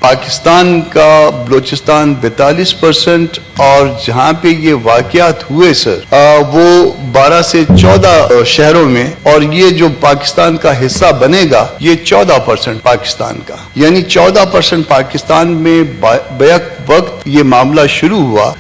پاکستان کا بلوچستان 42%، اور جہاں پہ یہ واقعات ہوئے سر وہ 12 سے 14 شہروں میں، اور یہ جو پاکستان کا حصہ بنے گا یہ 14% پاکستان کا، یعنی 14% پاکستان میں بیک وقت یہ معاملہ شروع ہوا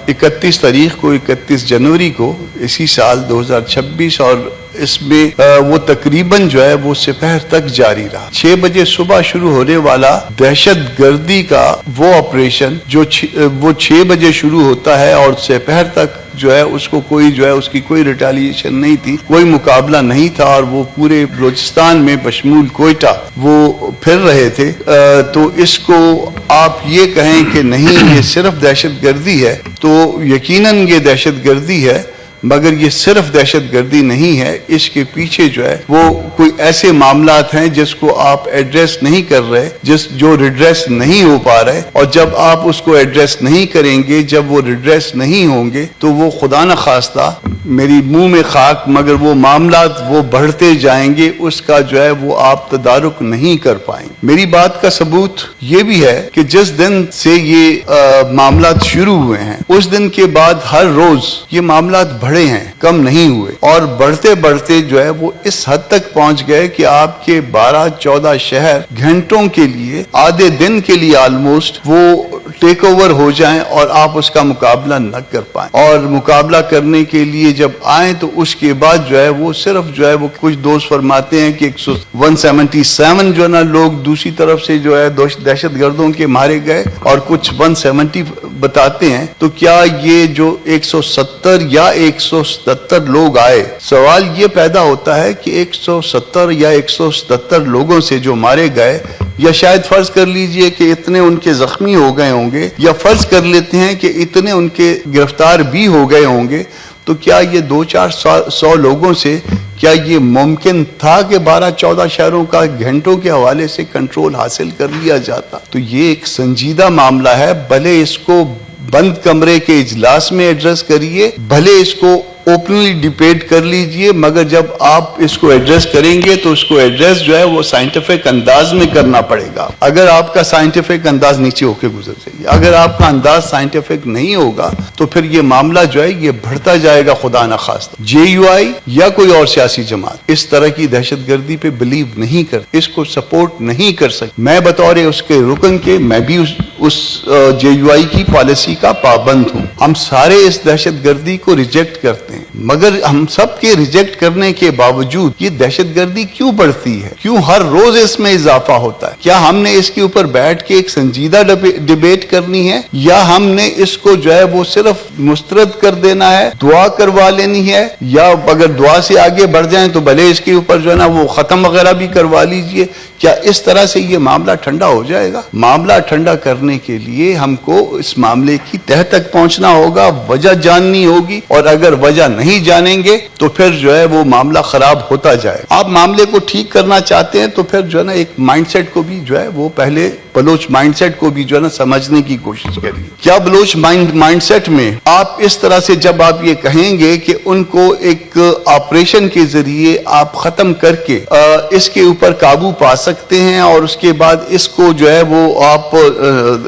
31 تاریخ کو، 31 جنوری کو اسی سال 2026، اور اس میں وہ تقریباً جو ہے وہ سپہر تک جاری رہا۔ 6 بجے صبح شروع ہونے والا دہشت گردی کا وہ آپریشن جو وہ 6 بجے شروع ہوتا ہے اور سپہر تک جو ہے اس کو کوئی جو ہے اس کی کوئی ریٹیلیشن نہیں تھی، کوئی مقابلہ نہیں تھا، اور وہ پورے بلوچستان میں بشمول کوئٹہ وہ پھر رہے تھے، تو اس کو آپ یہ کہیں کہ نہیں یہ صرف دہشت گردی ہے تو یقیناً یہ دہشت گردی ہے، مگر یہ صرف دہشت گردی نہیں ہے، اس کے پیچھے جو ہے وہ کوئی ایسے معاملات ہیں جس کو آپ ایڈریس نہیں کر رہے، جو ریڈریس نہیں ہو پا رہے، اور جب آپ اس کو ایڈریس نہیں کریں گے، جب وہ ریڈریس نہیں ہوں گے تو وہ خدا نخواستہ میری منہ میں خاک، مگر وہ معاملات وہ بڑھتے جائیں گے، اس کا جو ہے وہ آپ تدارک نہیں کر پائیں گے۔ میری بات کا ثبوت یہ بھی ہے کہ جس دن سے یہ معاملات شروع ہوئے ہیں اس دن کے بعد ہر روز یہ معاملات بڑھے ہیں، کم نہیں ہوئے، اور بڑھتے بڑھتے جو ہے وہ اس حد تک پہنچ گئے کہ آپ کے 12-14 شہر گھنٹوں کے لیے، آدھے دن کے لیے آلموسٹ وہ ٹیک اوور ہو جائیں اور آپ اس کا مقابلہ نہ کر پائیں، اور مقابلہ کرنے کے لیے جب آئیں تو اس کے بعد جو ہے وہ صرف جو ہے وہ کچھ دوست فرماتے ہیں کہ 177 جو ہے نا لوگ دوسری طرف سے جو ہے دہشت گردوں کے مارے گئے، اور کچھ 170 بتاتے ہیں، تو کیا یہ جو 170 یا 177 لوگ آئے، سوال یہ پیدا ہوتا ہے کہ 170 یا 177 لوگوں سے جو مارے گئے، یا شاید فرض کر لیجئے کہ اتنے ان کے زخمی ہو گئے ہوں گے، یا فرض کر لیتے ہیں کہ اتنے ان کے گرفتار بھی ہو گئے ہوں گے، تو کیا یہ 200-400 لوگوں سے کیا یہ ممکن تھا کہ 12-14 شہروں کا گھنٹوں کے حوالے سے کنٹرول حاصل کر لیا جاتا؟ تو یہ ایک سنجیدہ معاملہ ہے، بھلے اس کو بند کمرے کے اجلاس میں ایڈریس کریے، بھلے اس کو اوپنلی ڈیبیٹ کر لیجئے، مگر جب آپ اس کو ایڈریس کریں گے تو اس کو ایڈریس جو ہے وہ سائنٹیفک انداز میں کرنا پڑے گا۔ اگر آپ کا سائنٹیفک انداز نیچے ہو کے گزر جائے، اگر آپ کا انداز سائنٹیفک نہیں ہوگا تو پھر یہ معاملہ جو ہے یہ بڑھتا جائے گا، خدا نخواستہ۔ JUI یا کوئی اور سیاسی جماعت اس طرح کی دہشت گردی پہ بلیو نہیں کرتی، اس کو سپورٹ نہیں کر سکتی۔ میں بطور اس کے رکن کے میں بھی اس JUI کی پالیسی کا پابند ہوں، ہم سارے اس دہشت گردی کو ریجیکٹ کرتے ہیں، مگر ہم سب کے ریجیکٹ کرنے کے باوجود یہ دہشت گردی کیوں بڑھتی ہے؟ کیوں ہر روز اس میں اضافہ ہوتا ہے؟ کیا ہم نے اس کے اوپر بیٹھ کے ایک سنجیدہ ڈیبیٹ کرنی ہے، یا ہم نے اس کو جو ہے وہ صرف مسترد کر دینا ہے، دعا کروا لینی ہے، یا اگر دعا سے آگے بڑھ جائیں تو بھلے اس کے اوپر جو ہے نا وہ ختم وغیرہ بھی کروا لیجئے؟ کیا اس طرح سے یہ معاملہ ٹھنڈا ہو جائے گا؟ معاملہ ٹھنڈا کرنے کے لیے ہم کو اس معاملے کی تہہ تک پہنچنا ہوگا، وجہ جاننی ہوگی، اور اگر وجہ نہیں جانیں گے تو پھر جو ہے وہ معاملہ خراب ہوتا جائے۔ آپ معاملے کو ٹھیک کرنا چاہتے ہیں تو پھر جو ہے نا ایک مائنڈ سیٹ کو بھی جو ہے وہ پہلے بلوچ مائنڈ سیٹ کو بھی جو ہے نا سمجھنے کی کوشش کریے۔ کیا بلوچ مائنڈ سیٹ میں آپ اس طرح سے جب آپ یہ کہیں گے کہ ان کو ایک آپریشن کے ذریعے آپ ختم کر کے اس کے اوپر قابو پا سکتے ہیں، اور اس کے بعد اس کو جو ہے وہ آپ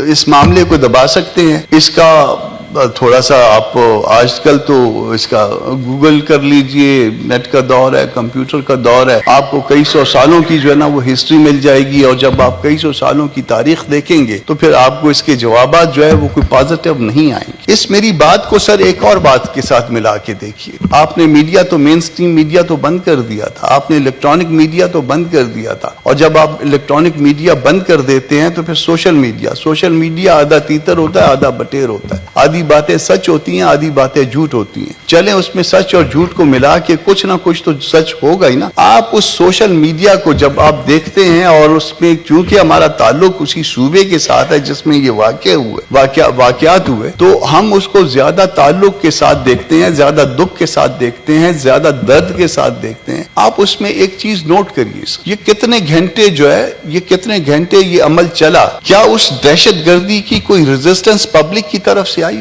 اس معاملے کو دبا سکتے ہیں؟ اس کا تھوڑا سا آپ آج کل تو اس کا گوگل کر لیجئے، نیٹ کا دور ہے، کمپیوٹر کا دور ہے، آپ کو کئی سو سالوں کی جو ہے نا وہ ہسٹری مل جائے گی، اور جب آپ کئی سو سالوں کی تاریخ دیکھیں گے تو پھر آپ کو اس کے جوابات جو ہے وہ کوئی پازیٹیو نہیں آئیں گے۔ اس میری بات کو سر ایک اور بات کے ساتھ ملا کے دیکھیے، آپ نے میڈیا تو مین سٹریم میڈیا تو بند کر دیا تھا، آپ نے الیکٹرانک میڈیا تو بند کر دیا تھا، اور جب آپ الیکٹرانک میڈیا بند کر دیتے ہیں تو پھر سوشل میڈیا آدھا تیتر ہوتا ہے، آدھا بٹیر ہوتا ہے، آدھی باتیں سچ ہوتی ہیں، آدھی باتیں جھوٹ ہوتی ہیں، چلیں اس میں سچ اور جھوٹ کو ملا کے کچھ نہ کچھ تو سچ ہوگا ہی نا۔ آپ اس سوشل میڈیا کو جب آپ دیکھتے ہیں، اور اس میں چونکہ ہمارا تعلق اسی صوبے کے ساتھ ہے جس میں یہ واقعات ہوئے، تو ہم اس کو زیادہ تعلق کے ساتھ دیکھتے ہیں، زیادہ دکھ کے ساتھ دیکھتے ہیں، زیادہ درد کے ساتھ دیکھتے ہیں۔ آپ اس میں ایک چیز نوٹ کریے، یہ کتنے گھنٹے جو ہے یہ عمل چلا، کیا اس دہشت گردی کی کوئی ریزسٹنس پبلک کی طرف سے آئی؟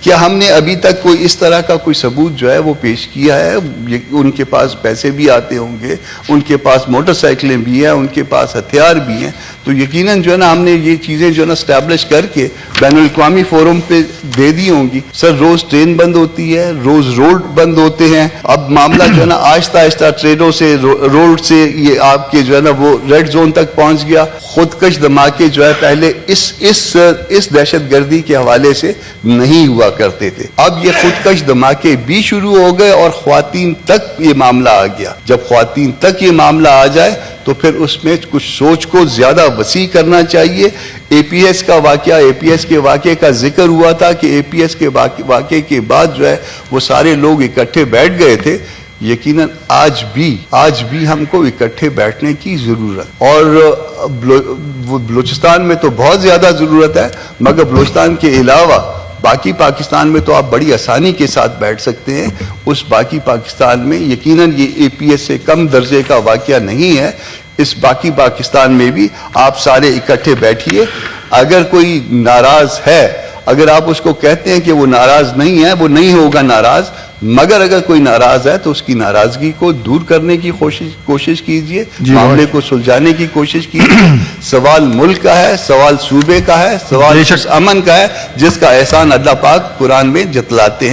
کیا ہم نے ابھی تک کوئی اس طرح کا کوئی ثبوت جو ہے وہ پیش کیا ہے؟ ان کے پاس پیسے بھی آتے ہوں گے، ان کے پاس موٹر سائیکلیں بھی ہیں، ان کے پاس ہتھیار بھی ہیں، تو یقیناً جو ہے نا ہم نے یہ چیزیں جو ہے نا اسٹیبلش کر کے بین الاقوامی فورم پہ دے دی ہوں گی. سر روز ٹرین بند ہوتی ہے، روز روڈ بند ہوتے ہیں. اب معاملہ جو ہے نا آہستہ آہستہ ٹرینوں سے روڈ سے یہ آپ کے جو ہے نا وہ ریڈ زون تک پہنچ گیا. خودکش دھماکے جو ہے پہلے اس دہشت گردی کے حوالے سے نہیں ہوا کرتے تھے، اب یہ خودکش دھماکے بھی شروع ہو گئے اور خواتین تک یہ معاملہ آ گیا. جب خواتین تک یہ معاملہ آ جائے تو پھر اس میں کچھ سوچ کو زیادہ وسیع کرنا چاہیے. اے پی ایس کا واقعہ، اے پی ایس کے واقعے کا ذکر ہوا تھا کہ اے پی ایس کے واقعے کے بعد جو ہے وہ سارے لوگ اکٹھے بیٹھ گئے تھے. یقیناً آج بھی ہم کو اکٹھے بیٹھنے کی ضرورت، اور بلوچستان میں تو بہت زیادہ ضرورت ہے، مگر بلوچستان کے علاوہ باقی پاکستان میں تو آپ بڑی آسانی کے ساتھ بیٹھ سکتے ہیں. اس باقی پاکستان میں یقیناً یہ اے پی ایس سے کم درجے کا واقعہ نہیں ہے. اس باقی پاکستان میں بھی آپ سارے اکٹھے بیٹھیے. اگر کوئی ناراض ہے، اگر آپ اس کو کہتے ہیں کہ وہ ناراض نہیں ہے، وہ نہیں ہوگا ناراض، مگر اگر کوئی ناراض ہے تو اس کی ناراضگی کو دور کرنے کی کوشش کیجئے، معاملے کو سلجھانے کی کوشش کیجئے. سوال ملک کا ہے، سوال صوبے کا ہے، سوال امن کا ہے، جس کا احسان اللہ پاک قرآن میں جتلاتے ہیں.